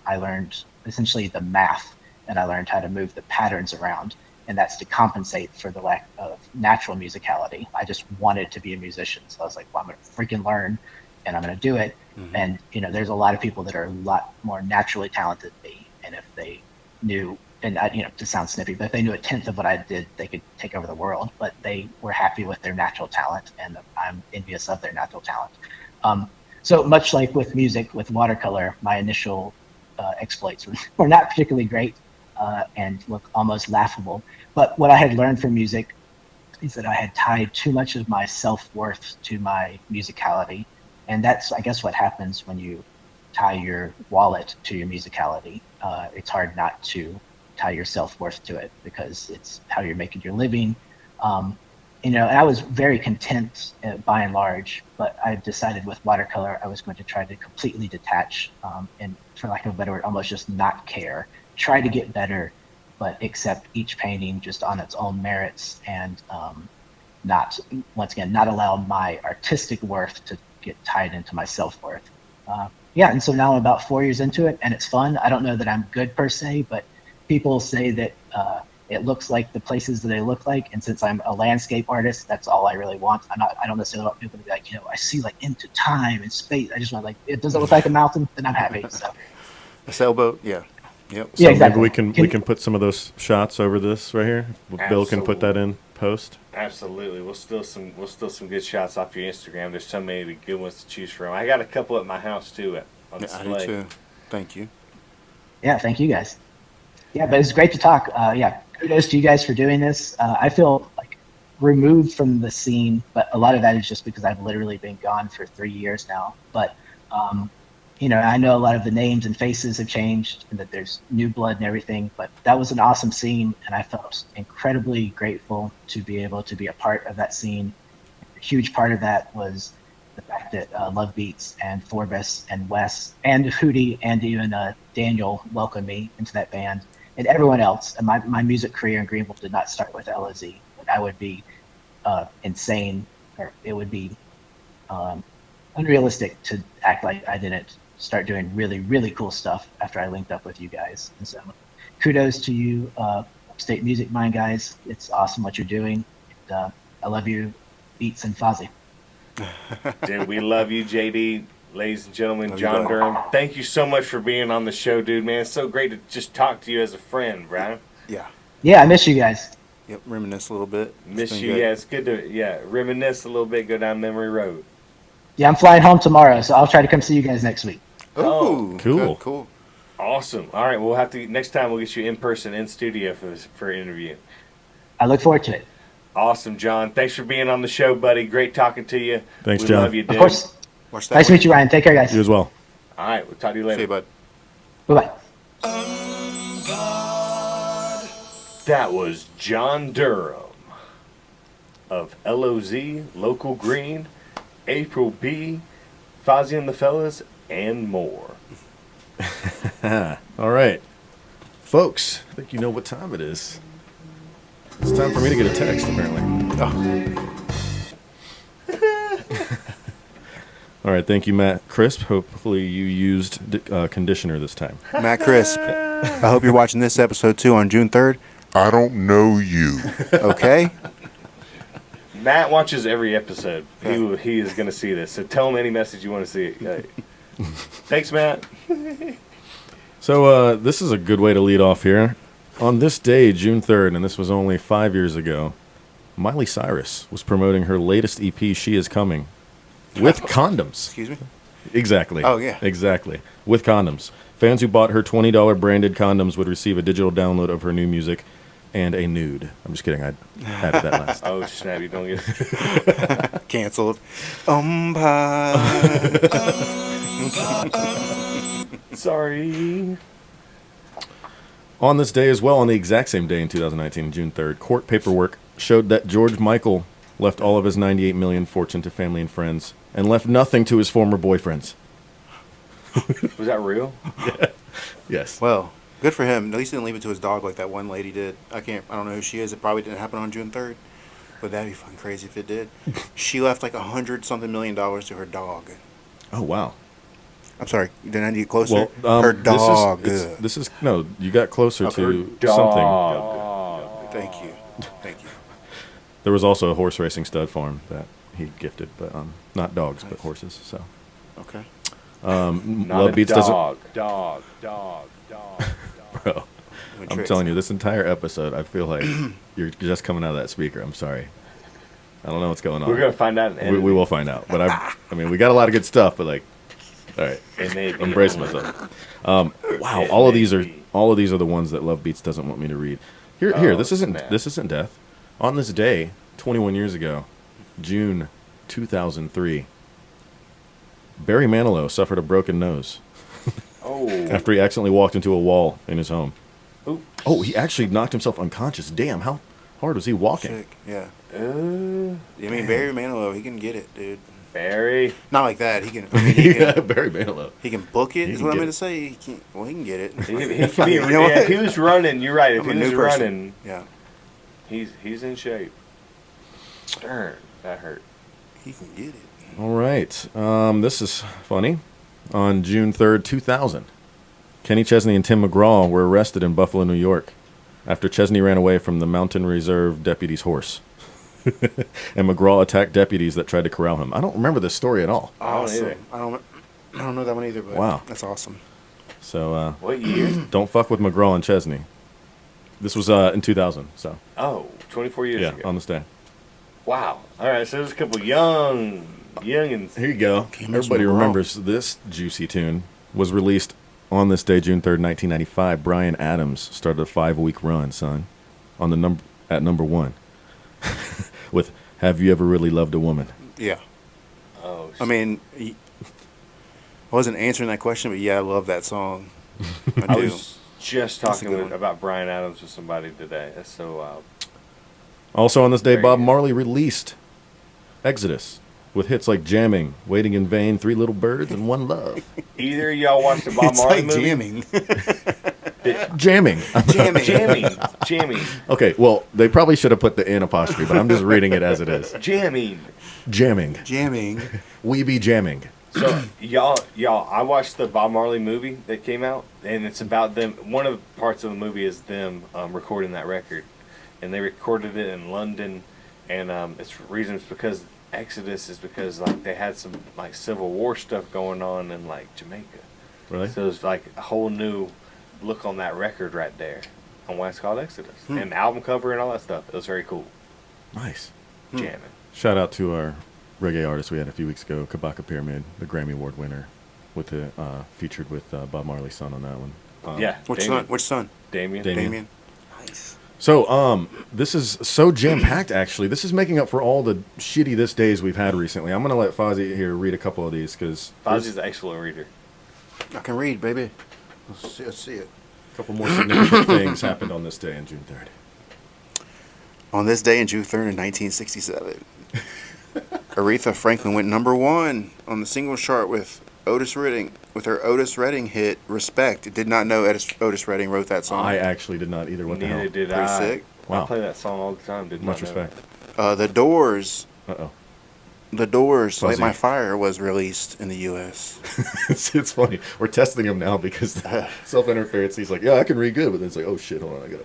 I learned essentially the math, and I learned how to move the patterns around, and that's to compensate for the lack of natural musicality. I just wanted to be a musician, so I was like, well, I'm going to freaking learn, and I'm going to do it. Mm-hmm. And there's a lot of people that are a lot more naturally talented than me, and if they knew, and to sound snippy, but if they knew 1/10 of what I did, they could take over the world. But they were happy with their natural talent, and I'm envious of their natural talent. So much like with music, with watercolor, my initial exploits were not particularly great and look almost laughable. But what I had learned from music is that I had tied too much of my self-worth to my musicality. And that's, I guess, what happens when you tie your wallet to your musicality. It's hard not to tie your self-worth to it, because it's how you're making your living. And I was very content by and large, but I decided with watercolor I was going to try to completely detach, and for lack of a better word, almost just not care, try to get better, but accept each painting just on its own merits, and not allow my artistic worth to get tied into my self-worth. And so now I'm about 4 years into it, and it's fun. I don't know that I'm good per se, but people say that it looks like the places that they look like, and since I'm a landscape artist, that's all I really want. I don't necessarily want people to be like, I see like into time and space. I just want, like, it doesn't look like a mountain, then I'm happy. So a sailboat, yeah. Yep. So yeah, exactly. Maybe we can put some of those shots over this right here. Bill can put that in post. Absolutely. We'll steal some good shots off your Instagram. There's so many good ones to choose from. I got a couple at my house too on display. I do too. Thank you. Yeah, thank you guys. Yeah, but it's great to talk. Kudos to you guys for doing this. I feel like removed from the scene, but a lot of that is just because I've literally been gone for 3 years now. But I know a lot of the names and faces have changed, and that there's new blood and everything. But that was an awesome scene, and I felt incredibly grateful to be able to be a part of that scene. A huge part of that was the fact that Luvbeatz and Forbes and Wes and Hootie and even Daniel welcomed me into that band. And everyone else, and my music career in Greenville did not start with L.O.Z. I would be insane, or it would be unrealistic to act like I didn't start doing really, really cool stuff after I linked up with you guys. And so kudos to you, Upstate Music Mind guys. It's awesome what you're doing. And, I love you, Beats and Fozzy. Dude, we love you, JD. Ladies and gentlemen, Love John you, Durham, thank you so much for being on the show, dude, man. It's so great to just talk to you as a friend, Brian. Yeah. Yeah, I miss you guys. Yep. Reminisce a little bit. Miss been you, good. yeah. It's good to, reminisce a little bit, go down memory road. Yeah, I'm flying home tomorrow, so I'll try to come see you guys next week. Oh, cool. good, cool. Awesome. All right, we'll have to, next time we'll get you in person, in studio for an interview. I look forward to it. Awesome, John. Thanks for being on the show, buddy. Great talking to you. Thanks, we John. love you, dude. Of course. Watch that Nice to one. meet you, Ryan. Take care, guys. You as well. All right, we'll talk to you See later. you, bud. Bye-bye. That was John Durham of L.O.Z, Local Green, April B, Fozzy and the Fellas, and more. All right. Folks, I think you know what time it is. It's time for me to get a text, apparently. Oh. All right, thank you, Matt Crisp. Hopefully you used conditioner this time. Matt Crisp, I hope you're watching this episode too on June 3rd. I don't know you. Okay? Matt watches every episode. He is going to see this. So tell him any message you want to see. Thanks, Matt. So this is a good way to lead off here. On this day, June 3rd, and this was only 5 years ago, Miley Cyrus was promoting her latest EP, She Is Coming, with condoms. Excuse me? Exactly. Oh, yeah. Exactly. With condoms. Fans who bought her $20 branded condoms would receive a digital download of her new music and a nude. I'm just kidding. I added that last. Oh, snap. You don't get it. Canceled. Sorry. On this day as well, on the exact same day in 2019, June 3rd, court paperwork showed that George Michael left all of his $98 million fortune to family and friends and left nothing to his former boyfriends. Was that real? Yes. Well, good for him. At least he didn't leave it to his dog like that one lady did. I don't know who she is. It probably didn't happen on June 3rd. But that'd be fucking crazy if it did. She left like $100-something million to her dog. Oh, wow. I'm sorry. Did I need to get closer? Well, her dog. This is no, you got closer Okay. to Dog. something. Thank you. Thank you. There was also a horse racing stud farm that he gifted, but not dogs, but horses. So, Okay. Not Luvbeatz a doesn't. dog. Bro, I'm telling you, this entire episode, I feel like you're just coming out of that speaker. I'm sorry. I don't know what's going on. We're going to find out. We will find out. But I mean, we got a lot of good stuff. But like, all right, I'm bracing myself. Wow, all of these are the ones that Luvbeatz doesn't want me to read. Here, this isn't death. On this day, 21 years ago, June 2003, Barry Manilow suffered a broken nose after he accidentally walked into a wall in his home. Oops. Oh, he actually knocked himself unconscious. Damn, how hard was he walking? Sick. Yeah. I mean, Barry Manilow, he can get it, dude. Barry. Not like that. He can. I mean, he can, Barry Manilow. he can book it. He Is can what I get meant it. to say. He can. Well, he can get it. If he was running, you're right. If I'm a he was new person. running, Yeah. he's in shape. Darn, that hurt. He can get it. All right. This is funny. On June 3rd, 2000, Kenny Chesney and Tim McGraw were arrested in Buffalo, New York, after Chesney ran away from the Mountain Reserve deputy's horse. And McGraw attacked deputies that tried to corral him. I don't remember this story at all. Awesome. I don't know that one either. But Wow. That's awesome. So What year? don't fuck with McGraw and Chesney. This was in 2000. So 24 years yeah, ago. on this day. Wow. All right, so there's a couple youngins. Here you go. Everybody McGraw. remembers this juicy tune. Was released on this day, June 3rd, 1995. Bryan Adams started a 5-week run, son, on the at number 1 with "Have You Ever Really Loved a Woman?" Yeah. Oh, I mean, I wasn't answering that question, but yeah, I love that song. I I do. was just That's a talking good one. about Bryan Adams with somebody today. That's so wild. Also on this day, Very Bob good. Marley released Exodus with hits like "Jamming," "Waiting in Vain," "Three Little Birds," and "One Love." Either of y'all watched the Bob It's Marley like movie? jamming. Jamming. Jamming. Okay, well, they probably should have put the "in" apostrophe, but I'm just reading it as it is. Jamming. Jamming. Jamming. We be jamming. So y'all, I watched the Bob Marley movie that came out, and it's about them. One of the parts of the movie is them recording that record, and they recorded it in London, and it's because Exodus is because like they had some like Civil War stuff going on in like Jamaica. Really? So it's like a whole new look on that record right there, on why it's called Exodus, and the album cover and all that stuff. It was very cool. Nice. Jamming. Shout out to our reggae artist we had a few weeks ago, Kabaka Pyramid, the Grammy Award winner, with the featured with Bob Marley's son on that one. Yeah. Which son? Damien. Damien. Nice. So this is so jam packed. Actually, this is making up for all the shitty this days we've had recently. I'm gonna let Fozzy here read a couple of these because Fozzy's an excellent reader. I can read, baby. Let's see it. a couple more significant things happened on this day on June 3rd. On this day in June 3rd in 1967, Aretha Franklin went #1 on the singles chart with Otis Redding, with her Otis Redding hit "Respect." Did not know Otis Redding wrote that song. I actually did not either. What the hell? Neither did Pretty I. sick. Wow. I play that song all the time. Did Much not know. respect. The Doors. Uh-oh. The Doors, "Light Fuzzy. My Fire" was released in the U.S. It's funny. We're testing him now because self-interference. He's like, yeah, I can read good, but then it's like, oh shit, hold on, I got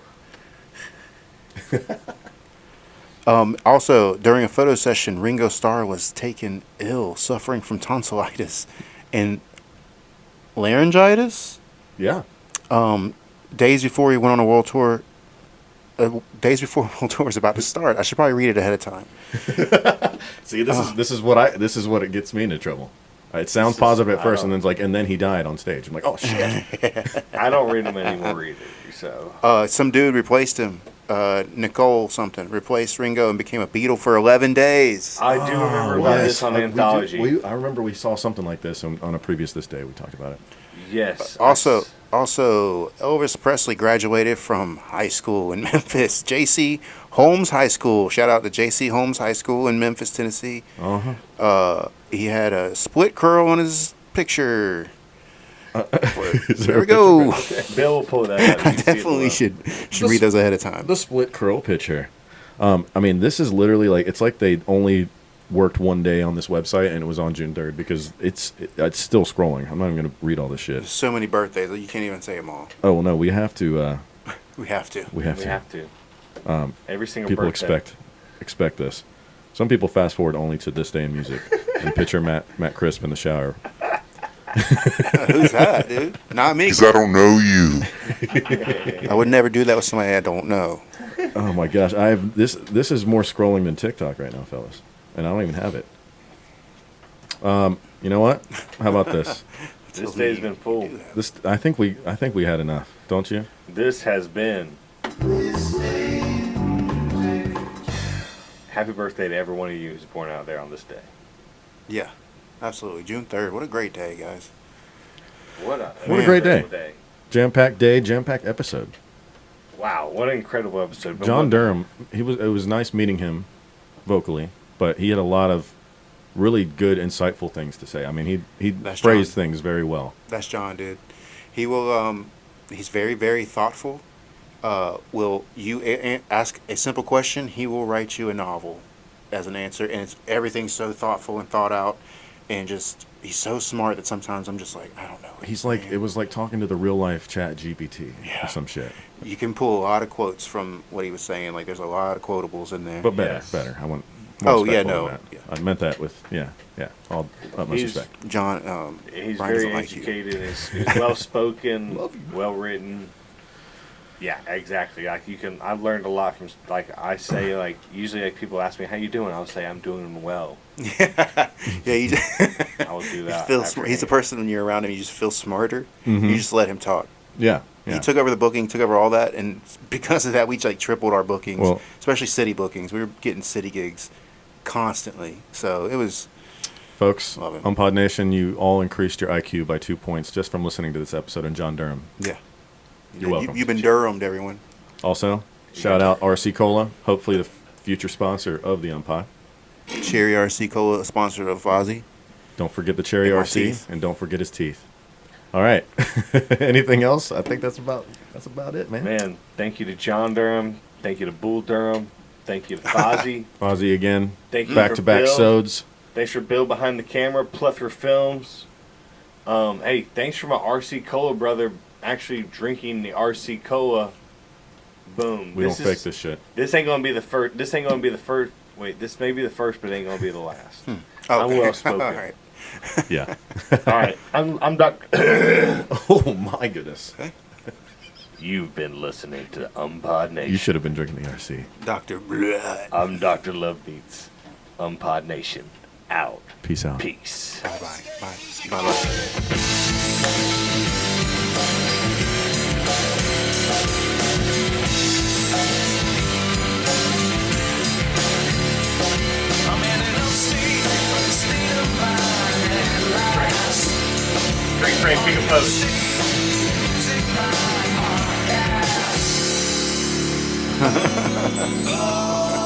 it. Also, during a photo session, Ringo Starr was taken ill, suffering from tonsillitis and laryngitis. Yeah. Days before he went on a world tour. Days before world tour was about to start. I should probably read it ahead of time. See, this is what it gets me into trouble. It sounds positive at first, and then it's like, and then he died on stage. I'm like, oh shit. I don't read them anymore either. So Some dude replaced him. Nicole something replaced Ringo and became a Beatle for 11 days. I do remember about this on Anthology. I remember we saw something like this on a previous This Day. We talked about it. Yes. Also, Elvis Presley graduated from high school in Memphis. J.C. Holmes High School. Shout out to J.C. Holmes High School in Memphis, Tennessee. He had a split curl on his picture. There we go. Bill will pull that up. I definitely should read those ahead of time. The split curl picture. I mean, this is literally like, it's like they only worked one day on this website and it was on June 3rd because it's still scrolling. I'm not even going to read all this shit. There's so many birthdays that you can't even say them all. Oh, well, no, we have to. We have to. We have to. Every single People birthday. expect this. Some people fast forward only to This Day in Music and picture Matt Crisp in the shower. Who's that, dude? Not me. Because I don't know you. I would never do that with somebody I don't know. Oh my gosh, I have this is more scrolling than TikTok right now, fellas, and I don't even have it. You know what? How about this? This day's been full. I think we had enough, don't you? This has been. Happy birthday to every one of you who's born out there on this day. Yeah, absolutely. June 3rd. What a great day, guys. What a great day. incredible day. Jam-packed day, jam-packed episode. Wow, what an incredible episode. But John Durham, it was nice meeting him vocally, but he had a lot of really good, insightful things to say. I mean, he phrased things very well. That's John, dude. He will. He's very, very thoughtful. Will you ask a simple question? He will write you a novel as an answer, and everything's so thoughtful and thought out, and just he's so smart that sometimes I'm just like, I don't know. He's like, it was like talking to the real life Chat GPT or some shit. You can pull a lot of quotes from what he was saying. Like there's a lot of quotables in there. But better, Yes. better. I want. Oh yeah, no. That. Yeah. I meant that with all utmost respect. John. He's Brian very doesn't like you. educated. He's well spoken, well written. Yeah, exactly. Like I've learned a lot from. Like I say, like usually, like people ask me how you doing. I'll say I'm doing well. Yeah, he I will do that. He's the person when you're around him, you just feel smarter. Mm-hmm. You just let him talk. Yeah. He took over the booking, took over all that, and because of that, we like tripled our bookings, Well- especially city bookings. We were getting city gigs constantly, so it was. Folks, Love him. UMMPod Nation, you all increased your IQ by 2 points just from listening to this episode on John Durham. Yeah. You're welcome. You've been Durhamed, everyone. Also, shout out RC Cola, hopefully the future sponsor of the UMMPod. Cherry RC Cola, sponsor of Fozzy. Don't forget the Cherry And my RC, teeth. and don't forget his teeth. All right. Anything else? I think that's about it, man. Man, thank you to John Durham. Thank you to Bull Durham. Thank you to Fozzy. Fozzy again. Thank you Back for to back Bill. sods. Thanks for Bill behind the camera, Plethora Films. Hey, thanks for my RC Cola brother actually drinking the RC Cola. Boom. We don't fake this shit. This ain't gonna be the first. This ain't gonna be the first. Wait, this may be the first, but it ain't gonna be the last. Okay. I'm well spoken. All right. Yeah. All right. I'm Doc. Oh my goodness. You've been listening to UMMPod Nation. You should have been drinking the RC. Dr. Blood. I'm Dr. Luvbeatz. UMMPod Nation. Out. Peace out. Peace. Bye-bye. Bye. Bye-bye. I'm in an upstate, state of mind at last. Drink, drink, pick a post. Music, my podcast.